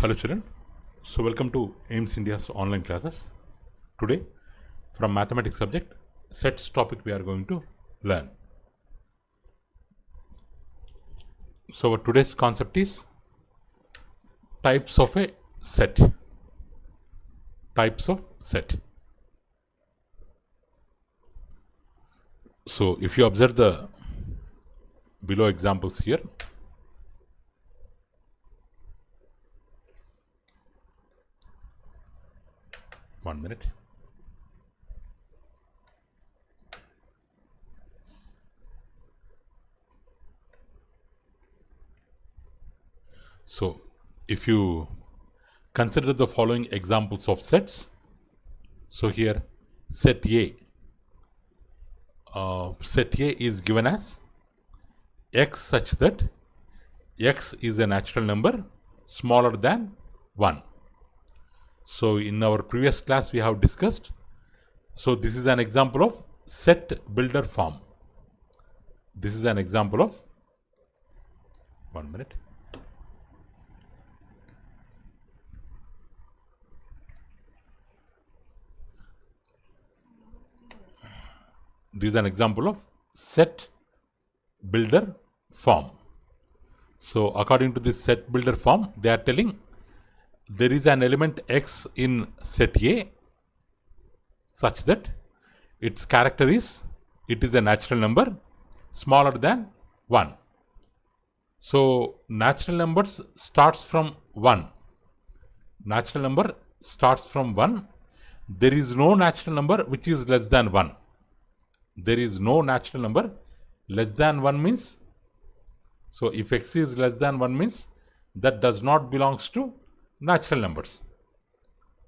Hello children, so welcome to AIMS India's online classes. Today from mathematics subject sets topic we are going to learn. So our today's concept is types of a set. Types of set. So if you observe the below examples here, one minute. So if you consider the following examples of sets, so here set A is given as x such that x is a natural number smaller than 1. So in our previous class we have discussed, so this is an example of set builder form. This is an example of, one minute. This is an example of set builder form. So according to this set builder form, they are telling there is an element x in set A such that its character is, it is a natural number smaller than 1. So natural numbers starts from 1. Natural number starts from 1. There is no natural number which is less than 1. There is no natural number less than 1 means, so if x is less than 1 means that does not belongs to natural numbers.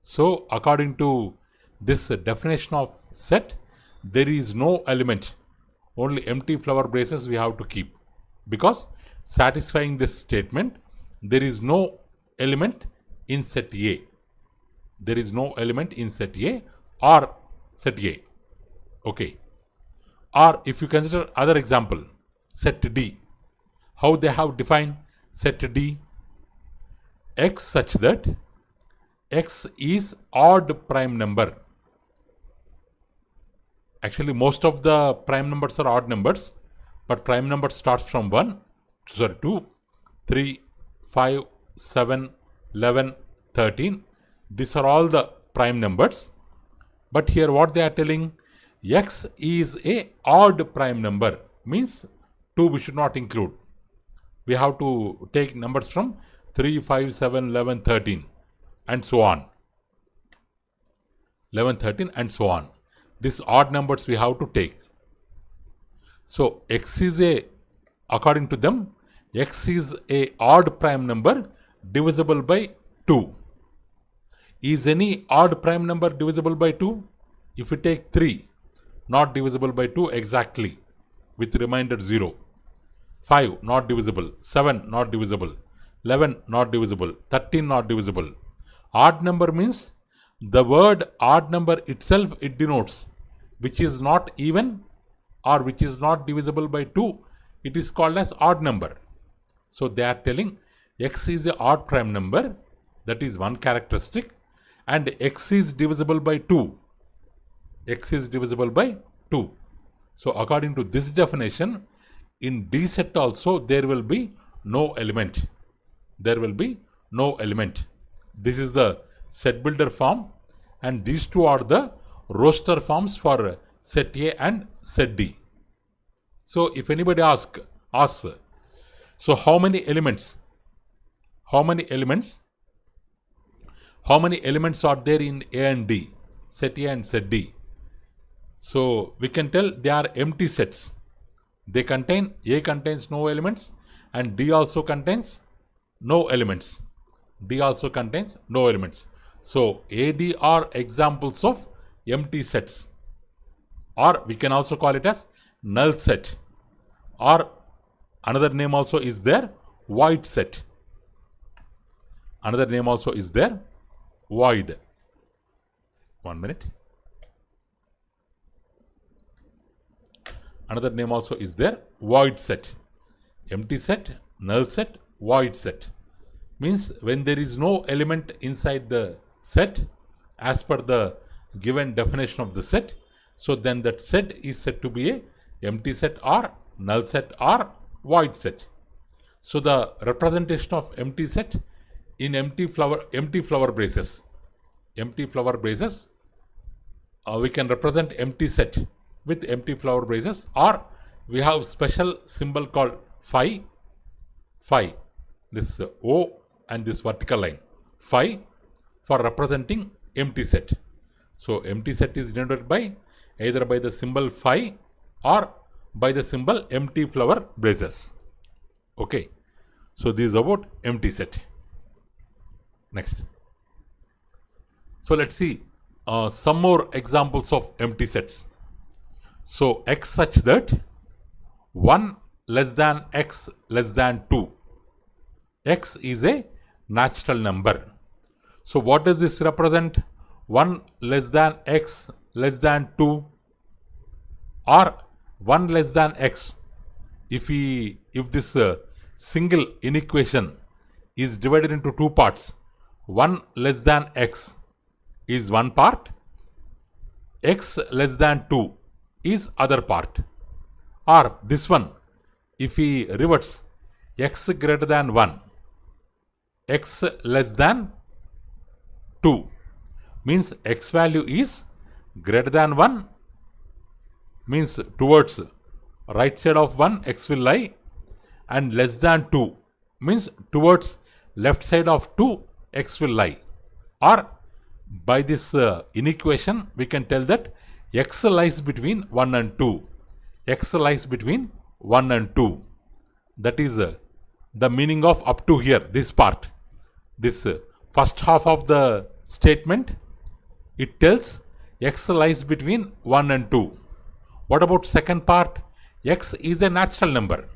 So according to this definition of set, there is no element, only empty flower braces we have to keep, because satisfying this statement, there is no element in set A. There is no element in set A or set A. Okay. Or if you consider other example, set D, how they have defined set D? X such that x is odd prime number. Actually, most of the prime numbers are odd numbers, but prime number starts from 2, 3, 5, 7, 11, 13. These are all the prime numbers. But here what they are telling, x is a odd prime number, means 2 we should not include. We have to take numbers from 3, 5, 7, 11, 13 and so on. 11, 13 and so on. These odd numbers we have to take. So x is a, according to them, x is a odd prime number divisible by 2. Is any odd prime number divisible by 2? If we take 3, not divisible by 2 exactly, with remainder 0. 5 not divisible, 7 not divisible, 11 not divisible, 13 not divisible. Odd number means the word odd number itself, it denotes which is not even or which is not divisible by 2, it is called as odd number. So they are telling x is a odd prime number, that is one characteristic, and x is divisible by 2. X is divisible by 2. So according to this definition, in D set also there will be no element. There will be no element. This is the set builder form, and these two are the roster forms for set A and set D. So if anybody asks, so how many elements? How many elements are there in A and D? Set A and set D. So we can tell they are empty sets. They contain, A contains no elements and D also contains no elements. D also contains no elements. So AD are examples of empty sets, or we can also call it as null set, or another name also is there, void set. Another name also is there, void. 1 minute. Another name also is there, void set. Empty set, null set, void set. means when there is no element inside the set as per the given definition of the set, so then that set is said to be a empty set or null set or void set. So the representation of empty set in empty flower braces, we can represent empty set with empty flower braces, or we have special symbol called phi, this O and this vertical line, phi, for representing empty set. So empty set is denoted by either by the symbol phi or by the symbol empty flower braces. Okay, so this is about empty set. Next. So let's see some more examples of empty sets. So x such that 1 less than x less than 2. X is a natural number. So what does this represent? 1 less than x less than 2 or 1 less than x. If this single inequation is divided into two parts, 1 less than x is one part, x less than 2 is other part. Or this one, if we reverse x greater than 1, x less than 2, means x value is greater than 1, means towards right side of 1 x will lie, and less than 2 means towards left side of 2 x will lie. Or by this inequation we can tell that x lies between 1 and 2. X lies between 1 and 2. That is the meaning of up to here, this part. This first half of the statement, it tells x lies between 1 and 2. What about second part? X is a natural number.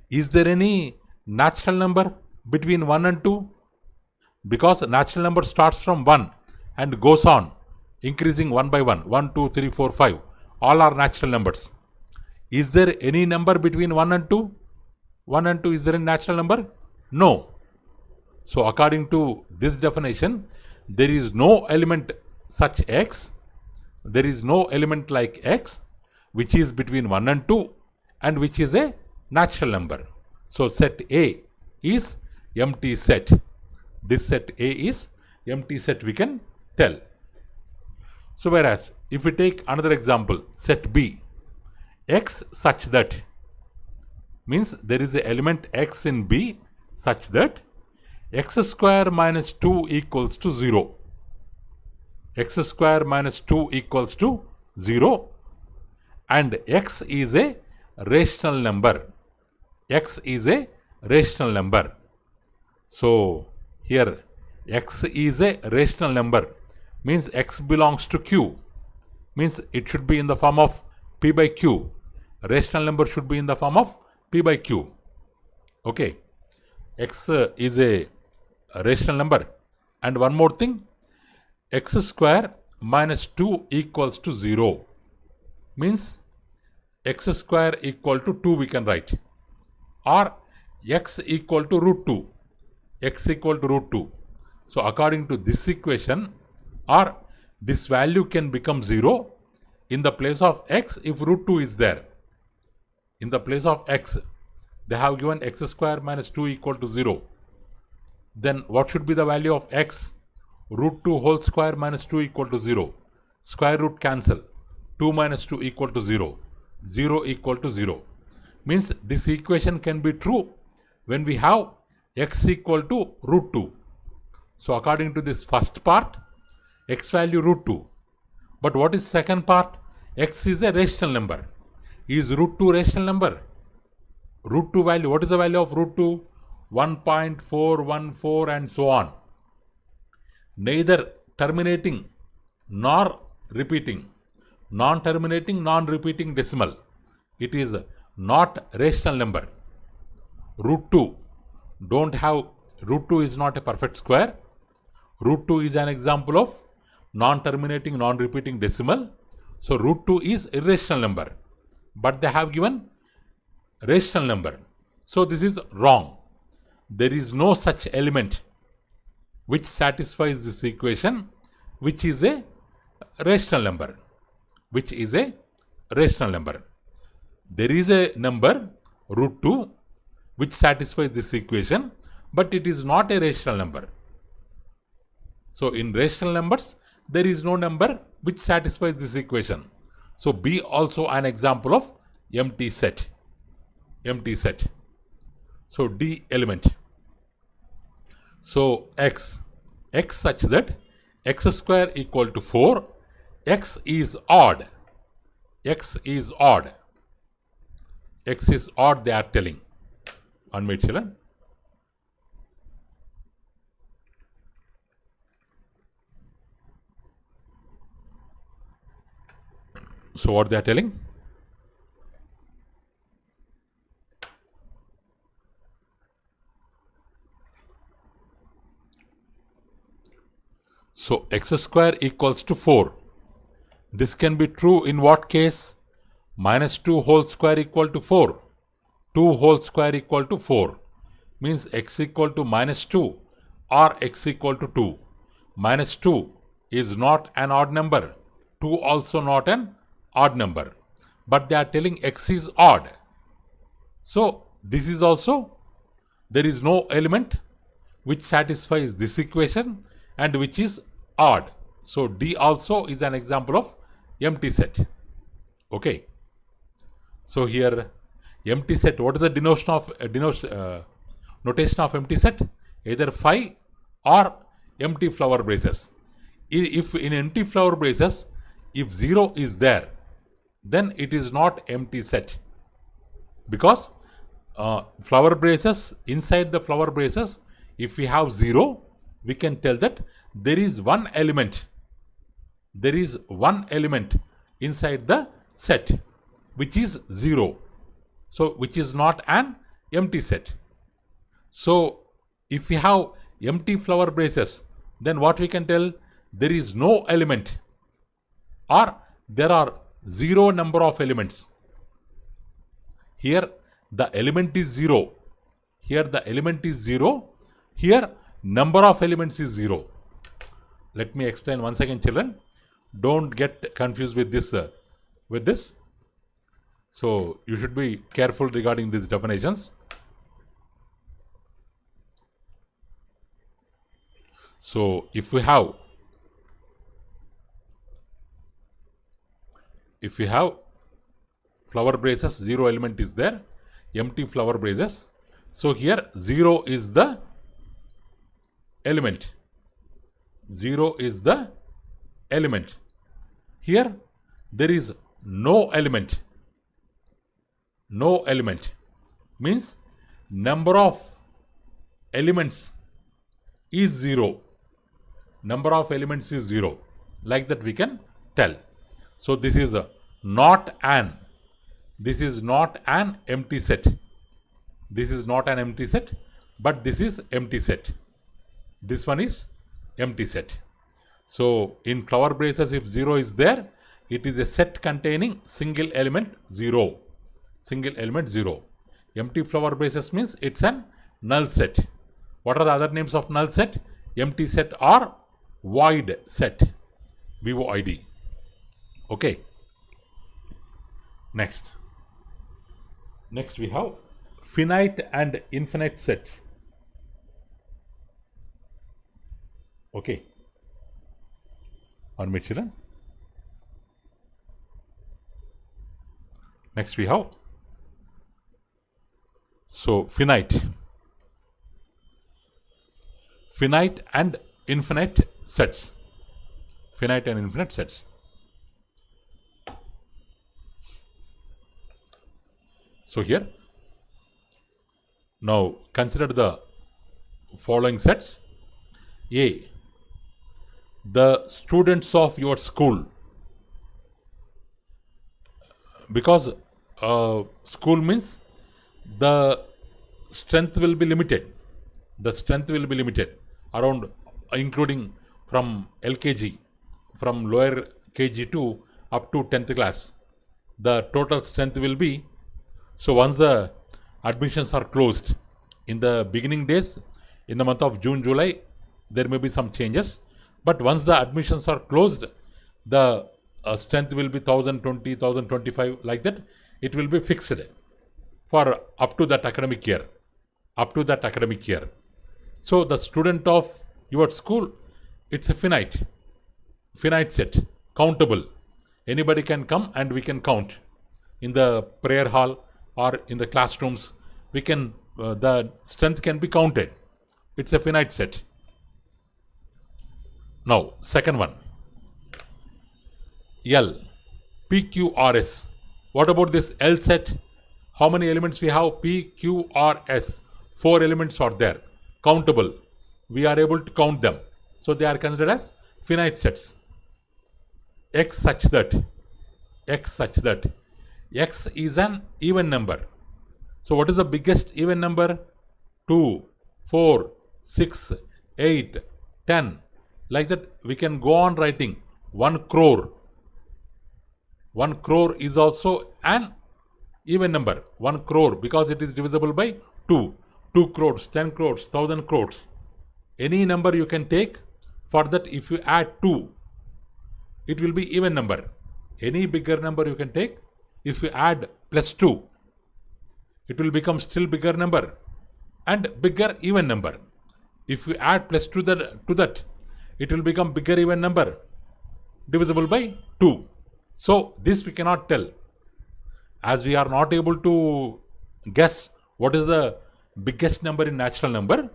Is there any natural number between 1 and 2? Because natural number starts from 1 and goes on increasing 1 by 1. 1, 2, 3, 4, 5. All are natural numbers. Is there any number between 1 and 2? 1 and 2, is there a natural number? No. So according to this definition, there is no element such x, there is no element like x which is between 1 and 2 and which is a natural number. So set A is empty set. This set A is empty set, we can tell. So whereas if we take another example, set B, x such that, means there is an element x in B such that x square minus 2 equals to 0. X square minus 2 equals to 0, and x is a rational number. X is a rational number. So here x is a rational number, means x belongs to Q, means it should be in the form of P by Q. Rational number should be in the form of P by Q. Okay, x is a rational number. And one more thing, x square minus 2 equals to 0, means x square equal to 2 we can write, or x equal to root 2, x equal to root 2. So according to this equation, or this value can become 0 in the place of x if root 2 is there. In the place of x, they have given x square minus 2 equal to 0. Then what should be the value of x? Root 2 whole square minus 2 equal to 0. Square root cancel. 2 minus 2 equal to 0. 0 equal to 0. Means this equation can be true when we have x equal to root 2. So according to this first part, x value root 2. But what is second part? X is a rational number. Is root 2 rational number? Root 2 value, what is the value of root 2? 1.414 and so on. Neither terminating nor repeating. Non-terminating, non-repeating decimal. It is not rational number. Root 2 don't have, root 2 is not a perfect square. Root 2 is an example of non-terminating, non-repeating decimal. So root 2 is irrational number. But they have given rational number. So this is wrong. there is no such element which satisfies this equation, which is a rational number. Which is a rational number. There is a number root 2 which satisfies this equation, but it is not a rational number. So in rational numbers, there is no number which satisfies this equation. So B also an example of empty set. Empty set. So D element. So x such that x square equal to 4, x is odd. X is odd. X is odd, they are telling. Unmute children. So what they are telling? So x square equals to 4. This can be true in what case? Minus 2 whole square equal to 4. 2 whole square equal to 4. Means x equal to minus 2 or x equal to 2. Minus 2 is not an odd number. 2 also not an odd number. But they are telling x is odd. So this is also, there is no element which satisfies this equation and which is odd. So D also is an example of empty set. Okay. So here empty set, what is the notation of empty set? Either phi or empty flower braces. If in empty flower braces, if 0 is there, then it is not empty set. Because flower braces, inside the flower braces, if we have 0, we can tell that there is one element. There is one element inside the set which is 0. So which is not an empty set. So if we have empty flower braces, then what we can tell? There is no element or there are 0 number of elements. Here the element is 0. Here the element is 0. Here number of elements is 0. Let me explain once again, children. Don't get confused with this. So you should be careful regarding these definitions. So if we have flower braces, 0 element is there, empty flower braces. So here 0 is the element. 0 is the element. Here there is no element. No element means number of elements is 0. Number of elements is 0. Like that we can tell. So this is not an empty set. This is not an empty set, but this is empty set. This one is empty set. So in flower braces, if 0 is there, it is a set containing single element 0. Single element 0. Empty flower braces means it's an null set. What are the other names of null set? Empty set or void set. VOID. Okay. Next we have finite and infinite sets. Okay. On children. Next we have finite and infinite sets. Finite and infinite sets. So here, now consider the following sets. A, the students of your school. Because school means the strength will be limited. The strength will be limited around, including from LKG, from lower KG to up to 10th class. The total strength will be, so once the admissions are closed, In the beginning days, in the month of June, July, there may be some changes. But once the admissions are closed, the strength will be 1020, 1025, like that. It will be fixed for up to that academic year. Up to that academic year. So the student of your school, it's a finite set, countable. Anybody can come and we can count. In the prayer hall or in the classrooms, we can the strength can be counted. It's a finite set. Now, second one, L, P, Q, R, S. What about this L set? How many elements we have? P, Q, R, S. 4 elements are there. Countable. We are able to count them. So they are considered as finite sets. X such that X is an even number. So what is the biggest even number? 2, 4, 6, 8, 10. Like that, we can go on writing 1 crore. 1 crore is also an even number. 1 crore because it is divisible by 2. 2 crores, 10 crores, 1000 crores. Any number you can take. For that, if you add 2, it will be even number. Any bigger number you can take. If you add plus 2, it will become still bigger number and bigger even number. If you add plus 2 to that, it will become bigger even number divisible by 2. So this we cannot tell. As we are not able to guess what is the biggest number in natural number,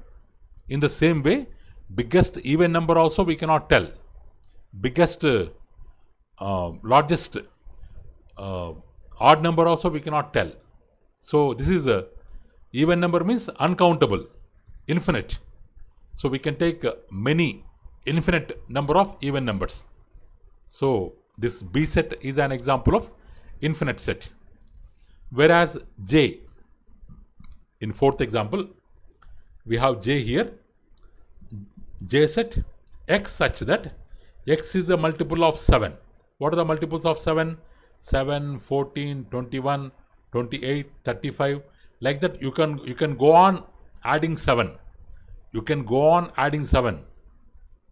in the same way, biggest even number also we cannot tell. Biggest, largest odd number also we cannot tell. So this is a even number means uncountable, infinite. So we can take many infinite number of even numbers. So this B set is an example of infinite set. Whereas J, in fourth example, we have J here. J set X such that X is a multiple of 7. What are the multiples of 7? 7, 14, 21, 28, 35. Like that, you can go on adding 7. You can go on adding 7.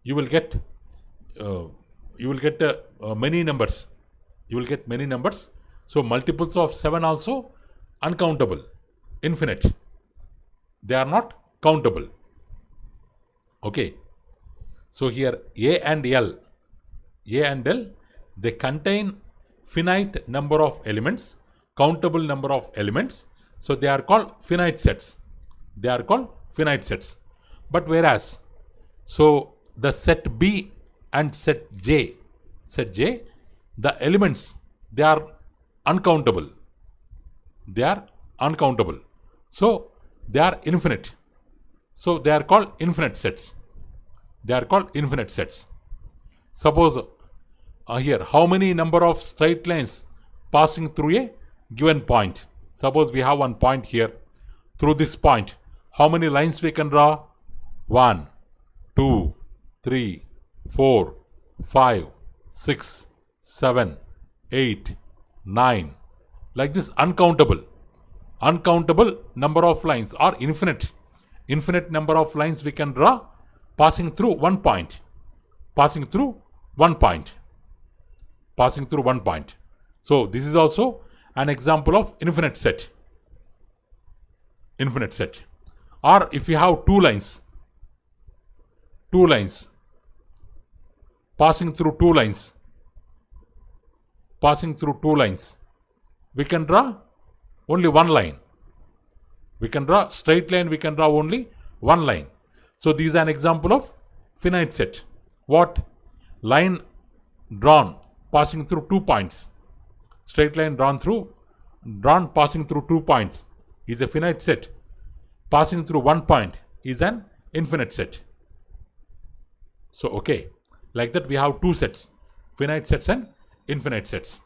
You will get many numbers. You will get many numbers. So multiples of 7 also uncountable, infinite. They are not countable. Okay. So here A and L, they contain finite number of elements, countable number of elements. So they are called finite sets. But whereas, so the set B and set J, the elements, they are uncountable. So they are infinite. So they are called infinite sets. Suppose here, how many number of straight lines passing through a given point? Suppose we have one point here. Through this point, how many lines we can draw? 1, 2, 3, 4, 5, 6, 7, 8, 9. Like this, uncountable number of lines or infinite number of lines we can draw passing through one point. So this is also an example of infinite set. Or if you have two lines passing through two lines, we can draw only one line. We can draw straight line, we can draw only one line. So this is an example of finite set. What? Line drawn passing through 2 points. Straight line drawn passing through 2 points is a finite set. Passing through 1 point is an infinite set. So okay, like that we have 2 sets, finite sets and infinite sets.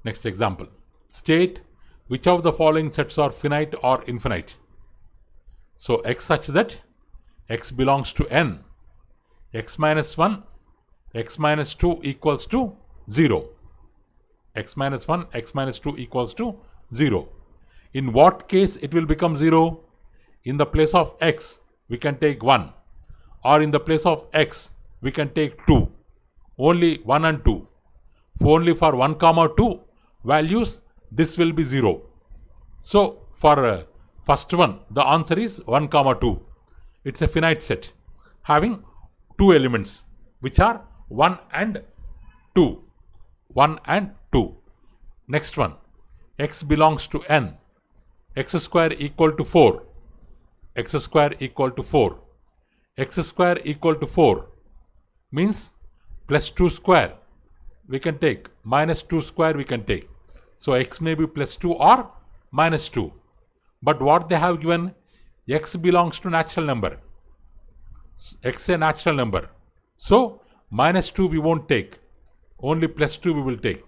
Next example. State which of the following sets are finite or infinite. So X such that X belongs to N. X minus 1, X minus 2 equals to 0. X minus 1, X minus 2 equals to 0. In what case it will become 0? in the place of x, we can take 1, or in the place of x, we can take 2. Only 1 and 2. Only for 1 comma 2 values, this will be 0. So for first one, the answer is 1 comma 2. It's a finite set having 2 elements, which are 1 and 2. 1 and 2. Next one, x belongs to n. X square equal to 4. X square equal to 4. X square equal to 4 means plus 2 square we can take, minus 2 square we can take. So x may be plus 2 or minus 2. But what they have given, x belongs to natural number. X a natural number. So minus 2 we won't take. Only plus 2 we will take.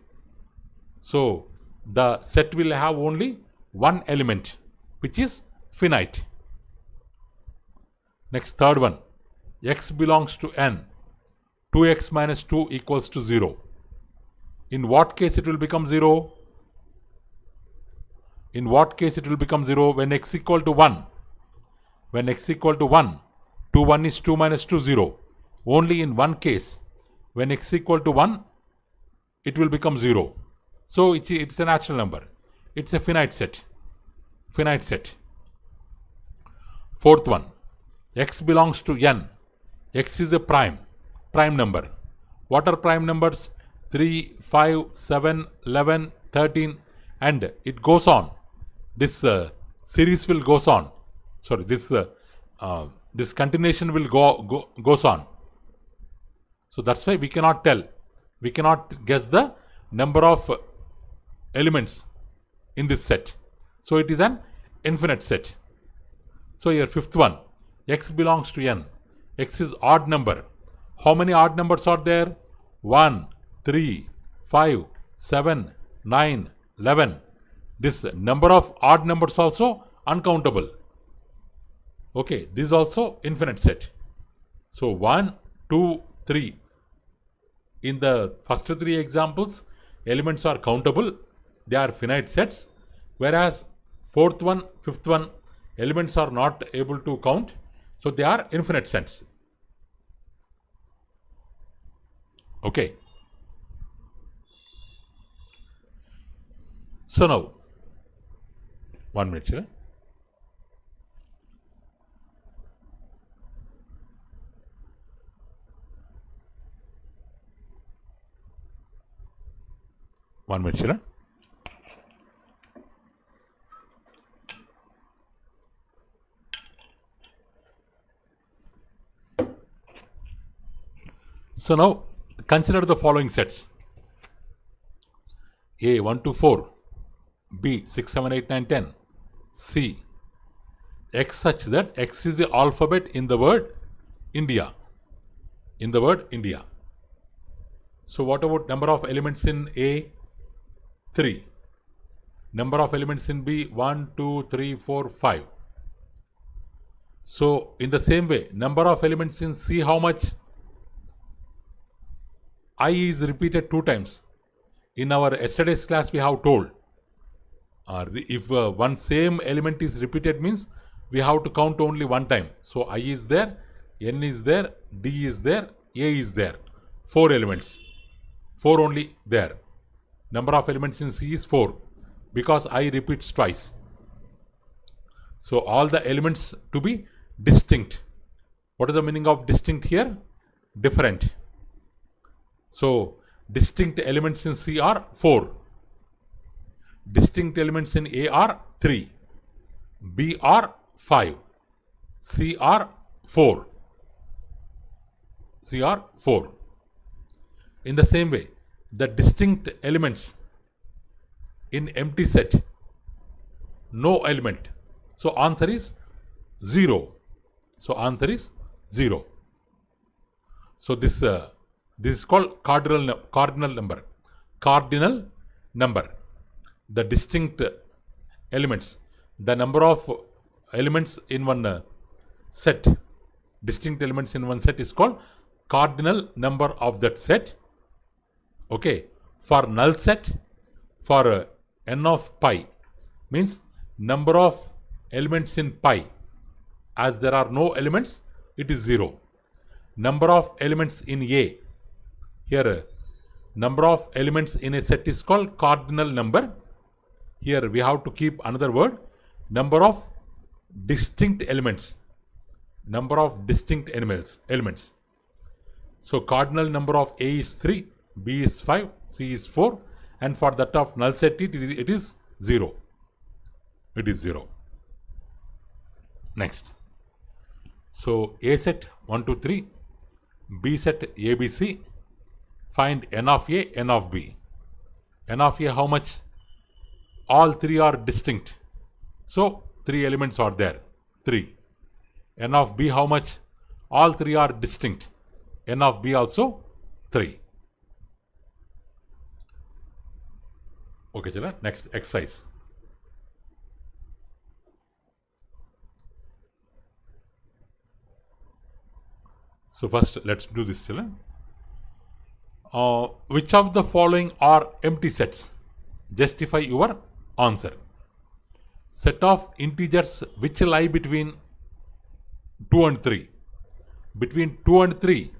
So the set will have only one element, which is finite. Next, third one, x belongs to n. 2x minus 2 equals to 0. In what case it will become 0? In what case it will become 0? When x equal to 1. When x equal to 1, 2 1 is 2 minus 2 0. Only in one case, when x equal to 1, it will become 0. So it's a natural number. It's a finite set. Finite set. Fourth one, x belongs to n. X is a prime number. What are prime numbers? 3, 5, 7, 11, 13, and it goes on. This series will goes on. Sorry, this continuation will goes on. So that's why we cannot tell. We cannot guess the number of elements in this set. So it is an infinite set. So here fifth one, x belongs to n. X is odd number. How many odd numbers are there? 1, 3, 5, 7, 9, 11. This number of odd numbers also uncountable. Okay, this is also infinite set. So 1, 2, 3. In the first 3 examples, elements are countable. They are finite sets. Whereas fourth one, fifth one, elements are not able to count. So they are infinite sets. Okay. So now, 1 minute. Children. One minute, children. So now consider the following sets: A 1 to 4, B 6, 7, 8, 9, 10, C x such that x is the alphabet in the word India. In the word India. So what about number of elements in A? 3. Number of elements in B? 1, 2, 3, 4, 5. So in the same way, number of elements in C, how much? I is repeated 2 times. In our yesterday's class, we have told if one same element is repeated means we have to count only 1 time. So I is there, N is there, D is there, A is there. 4 elements. 4 only there. Number of elements in C is 4 because I repeats twice. So all the elements to be distinct. What is the meaning of distinct here? Different. So distinct elements in C are 4. Distinct elements in A are 3. B are 5. C are 4. C are 4. In the same way, the distinct elements in empty set, no element. So answer is 0. So answer is 0. So this is called cardinal number. Cardinal number. The distinct elements. The number of elements in one set. Distinct elements in one set is called cardinal number of that set. Okay. For null set, for n of pi, means number of elements in pi. as there are no elements, it is 0. Number of elements in A. Here, number of elements in a set is called cardinal number. Here we have to keep another word, number of distinct elements. Number of distinct elements. So cardinal number of A is 3, B is 5, C is 4, and for that of null set it is 0. It is 0. Next. So A set 1, 2, 3, B set A, B, C. Find n of A, n of B. N of A how much? All 3 are distinct. So 3 elements are there. 3. N of B how much? All 3 are distinct. N of B also 3. Okay, children. Next exercise. So first let's do this, children. Which of the following are empty sets? Justify your answer. Set of integers which lie between 2 and 3. Between 2 and 3.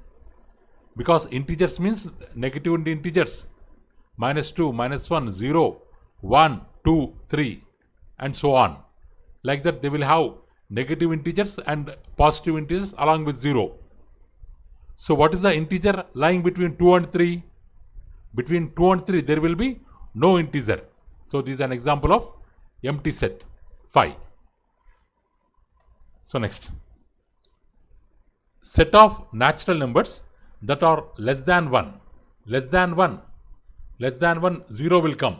Because integers means negative integers. -2, -1, 0, 1, 2, 3 and so on. Like that they will have negative integers and positive integers along with 0. So what is the integer lying between 2 and 3? Between 2 and 3 there will be no integer. So this is an example of empty set 5. So next. Set of natural numbers that are less than 1. Less than 1. Less than 1, 0 will come.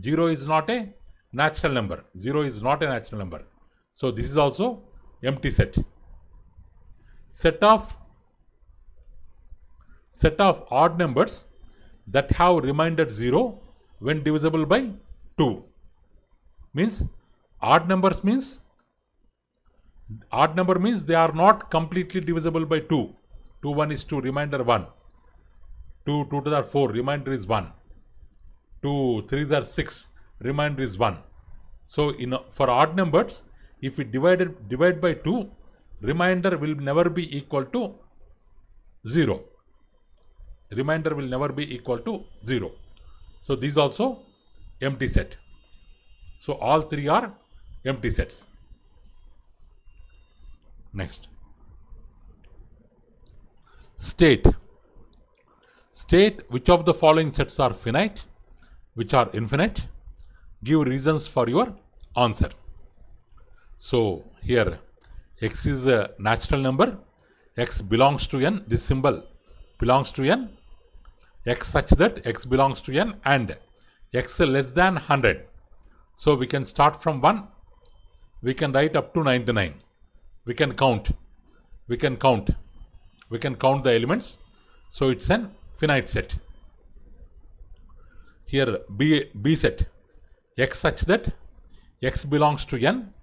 0 is not a natural number. 0 is not a natural number. So this is also empty set. Set of odd numbers that have remainder 0 when divisible by 2. Means odd number means they are not completely divisible by 2. 2, 1 is 2, remainder 1. 2, 2 to the 4, remainder is 1. 2, 3 are 6, remainder is 1. So for odd numbers, if we divide by 2, remainder will never be equal to 0. Remainder will never be equal to 0. So this is also empty set. So all 3 are empty sets. Next. State which of the following sets are finite, which are infinite. Give reasons for your answer. So here x is a natural number, x belongs to n, this symbol belongs to n, x such that x belongs to n, and x less than 100. So we can start from 1, we can write up to 99. We can count the elements. So it's an finite set. Here B set, x such that x belongs to n,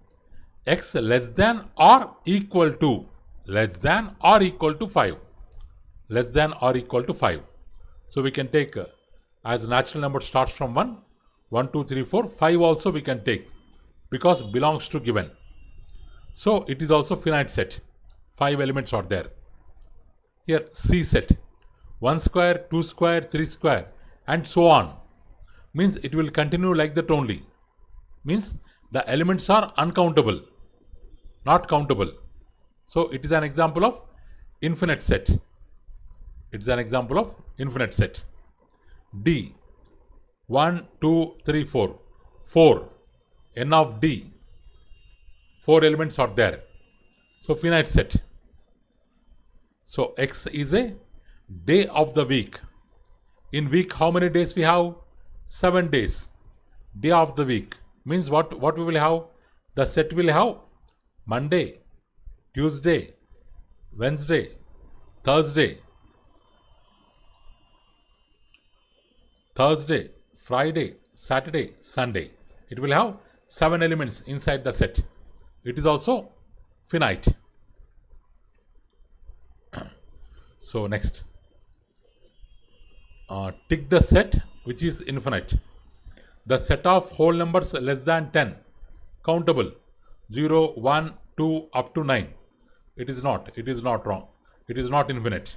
x less than or equal to 5. Less than or equal to 5. So we can take as natural number starts from 1, 1, 2, 3, 4, 5 also we can take because belongs to given. So it is also finite set. 5 elements are there. Here C set, 1 square, 2 square, 3 square and so on. Means it will continue like that only. Means the elements are uncountable, not countable. So it is an example of infinite set. It's an example of infinite set. D, 1, 2, 3, 4. 4. N of D. 4 elements are there. So finite set. So X is a day of the week. In week how many days we have? 7 days. Day of the week. Means what we will have? The set will have Monday, Tuesday, Wednesday, Thursday, Friday, Saturday, Sunday. It will have 7 elements inside the set. It is also finite. So next. Tick the set which is infinite. The set of whole numbers less than 10. Countable. 0, 1, 2 up to 9. It is not wrong. It is not infinite.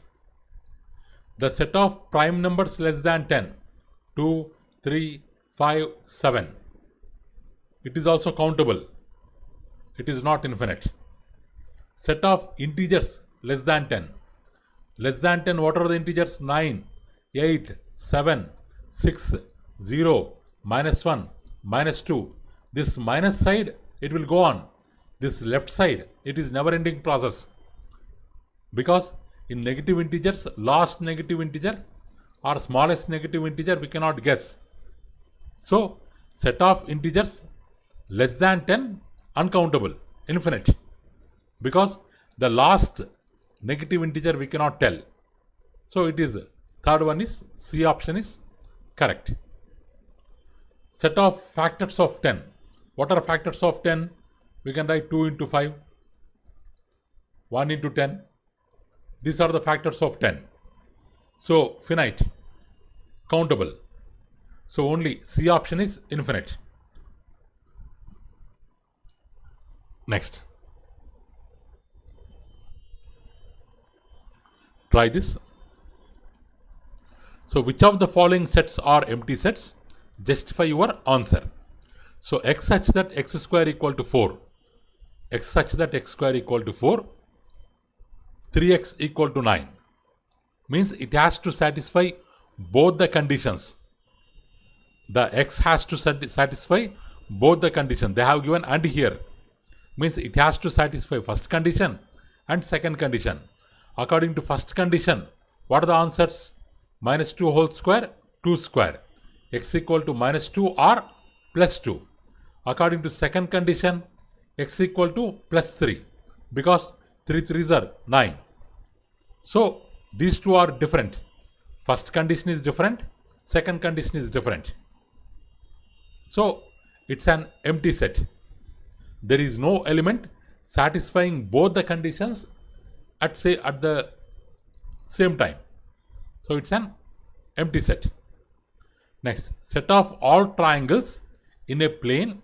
The set of prime numbers less than 10, 2, 3, 5, 7. It is also countable. It is not infinite. Set of integers less than 10. Less than 10, what are the integers? 9, 8, 7, 6, 0, -1, -2. This minus side, it will go on. This left side, it is never ending process. Because in negative integers, last negative integer or smallest negative integer we cannot guess. So set of integers less than 10, uncountable, infinite. Because the last negative integer we cannot tell. So it is, third one is, C option is correct. Set of factors of 10. What are factors of 10? We can write 2 into 5, 1 into 10. These are the factors of 10. So finite, countable. So only C option is infinite. Next. Try this. So which of the following sets are empty sets? Justify your answer. So x such that x square equal to 4. X such that x square equal to 4. 3x equal to 9. Means it has to satisfy both the conditions. The x has to satisfy both the conditions. They have given and here. Means it has to satisfy first condition and second condition. According to first condition, what are the answers? -2 whole square, 2 square. X equal to -2 or +2. According to second condition, x equal to +3. Because 3 3s are 9. So these two are different. First condition is different. Second condition is different. So it's an empty set. There is no element satisfying both the conditions at the same time. So it's an empty set. Next, set of all triangles in a plane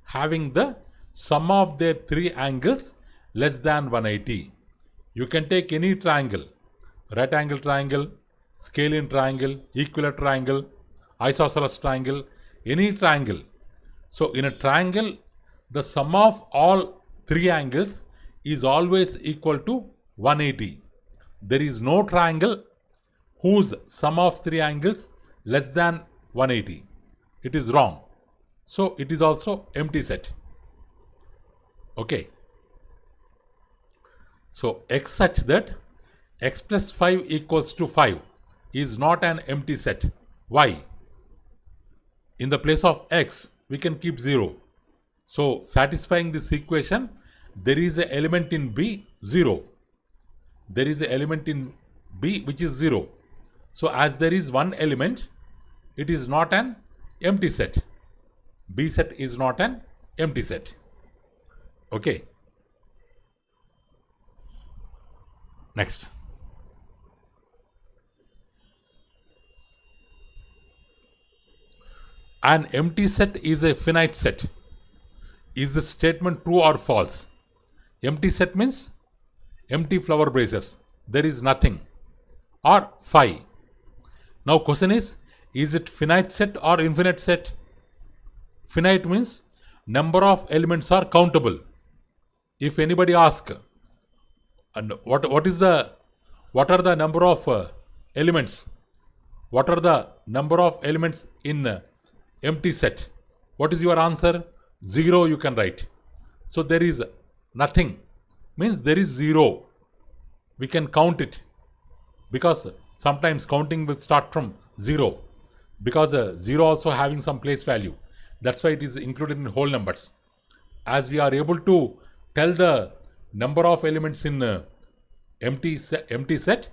having the sum of their three angles less than 180. You can take any triangle, right angle triangle, scalene triangle, equilateral triangle, isosceles triangle, any triangle. So in a triangle, the sum of all three angles is always equal to 180. There is no triangle whose sum of three angles less than 180. It is wrong. So it is also empty set. Okay. So x such that x plus 5 equals to 5 is not an empty set. Why? In the place of x, we can keep 0. So satisfying this equation, there is an element in B, 0. There is an element in B which is 0. So as there is one element, it is not an empty set. B set is not an empty set. Okay. Next. An empty set is a finite set. Is the statement true or false? Empty set means empty flower braces. There is nothing. Or phi. Now question is it finite set or infinite set? Finite means number of elements are countable. If anybody asks, and what are the number of elements? What are the number of elements in empty set? What is your answer? 0 you can write. So there is nothing. Means there is 0. We can count it. Because sometimes counting will start from 0. Because 0 also having some place value. That's why it is included in whole numbers. As we are able to tell the number of elements in empty set,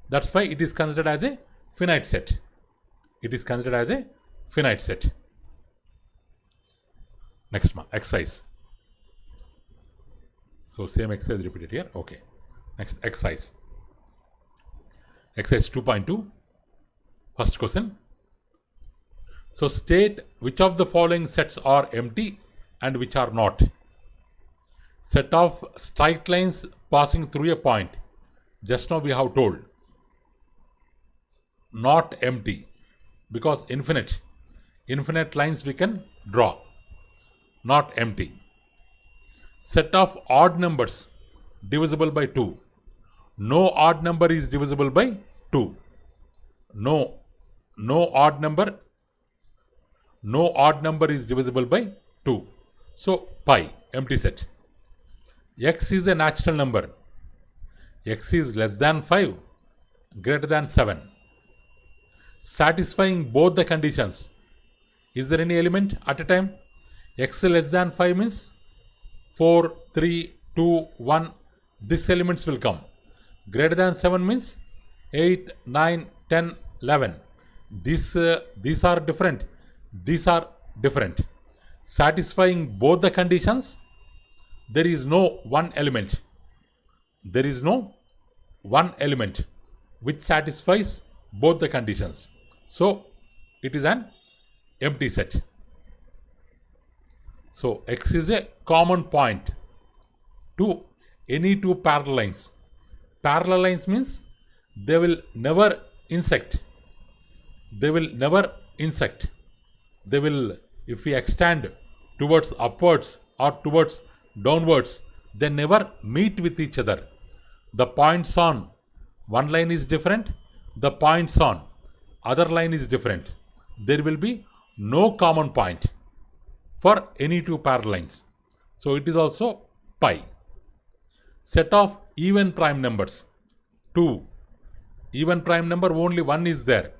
that's why it is considered as a finite set. It is considered as a finite set. Next exercise. So same exercise repeated here. Okay. Next exercise. Exercise 2.2. First question. So state which of the following sets are empty and which are not. Set of straight lines passing through a point. Just now we have told. Not empty. Because infinite. Infinite lines we can draw. Not empty. Set of odd numbers divisible by 2. No odd number is divisible by 2. No odd number is divisible by 2. So pi, empty set. X is a natural number. X is less than 5, greater than 7. Satisfying both the conditions. Is there any element at a time? X less than 5 means 4, 3, 2, 1. These elements will come. Greater than 7 means 8, 9, 10, 11. These are different. These are different. Satisfying both the conditions, there is no one element. There is no one element which satisfies both the conditions. So, it is an empty set. So, X is a common point to any two parallel lines. Parallel lines means they will never intersect. They will never intersect. They will, if we extend towards upwards or towards downwards, they never meet with each other. The points on one line is different. The points on other line is different. There will be no common point for any two parallel lines. So it is also pi. Set of even prime numbers. 2. Even prime number, only 1 is there.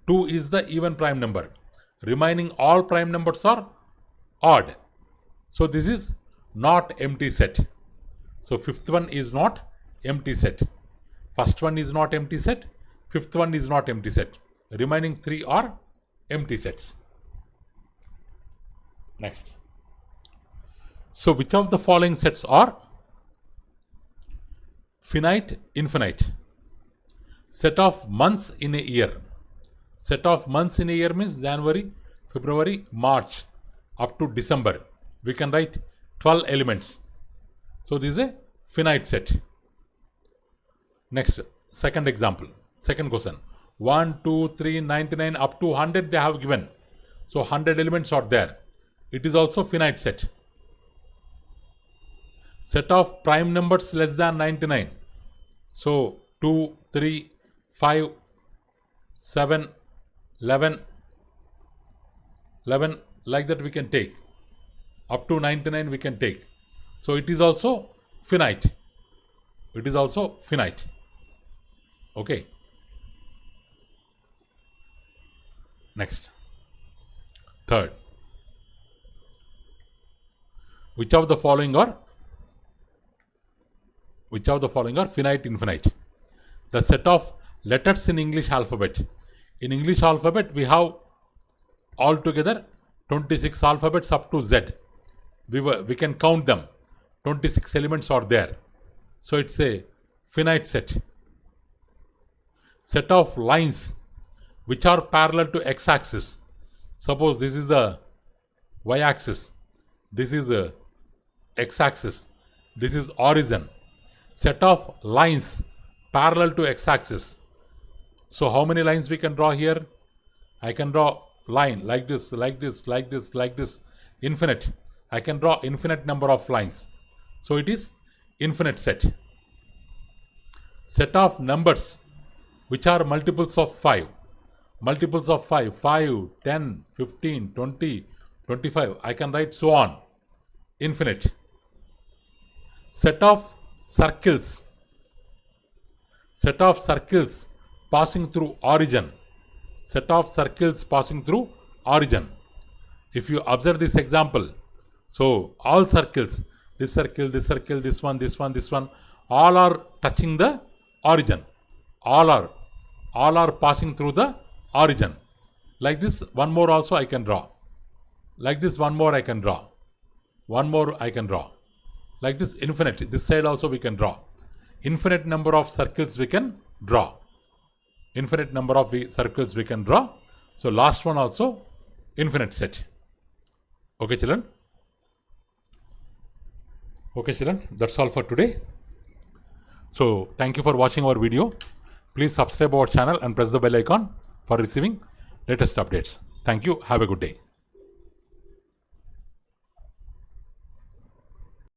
2 is the even prime number. Remaining all prime numbers are odd. So this is not empty set. So fifth one is not empty set. First one is not empty set. Fifth one is not empty set. Remaining 3 are empty sets. Next. So which of the following sets are finite, infinite? Set of months in a year. Set of months in a year means January, February, March up to December. We can write 12 elements. So this is a finite set. Next, second example, second question. 1, 2, 3, 99 up to 100 they have given. So 100 elements are there. It is also finite set. Set of prime numbers less than 99. So 2, 3, 5, 7, 11, like that we can take. Up to 99 we can take. So it is also finite. It is also finite. Okay. Next. Third. Which of the following are finite, infinite? The set of letters in English alphabet. In English alphabet we have altogether 26 alphabets up to Z. We can count them. 26 elements are there. So it's a finite set. Set of lines which are parallel to x-axis. Suppose this is the y-axis. This is the x-axis. This is origin. Set of lines parallel to x-axis. So how many lines we can draw here? I can draw line like this, like this, like this, like this. Infinite. I can draw infinite number of lines. So it is infinite set. Set of numbers which are multiples of 5. Multiples of 5. 5, 10, 15, 20, 25. I can write so on. Infinite. Set of circles. Set of circles passing through origin. Set of circles passing through origin. If you observe this example, so all circles, this circle, this circle, this one, this one, this one, all are touching the origin. All are passing through the origin. Like this, one more also I can draw. Like this, one more I can draw. One more I can draw. Like this, infinite. This side also we can draw. Infinite number of circles we can draw. Infinite number of circles we can draw. So last one also infinite set. Okay, children. Okay, children, that's all for today. So thank you for watching our video. Please subscribe our channel and press the bell icon for receiving latest updates. Thank you. Have a good day.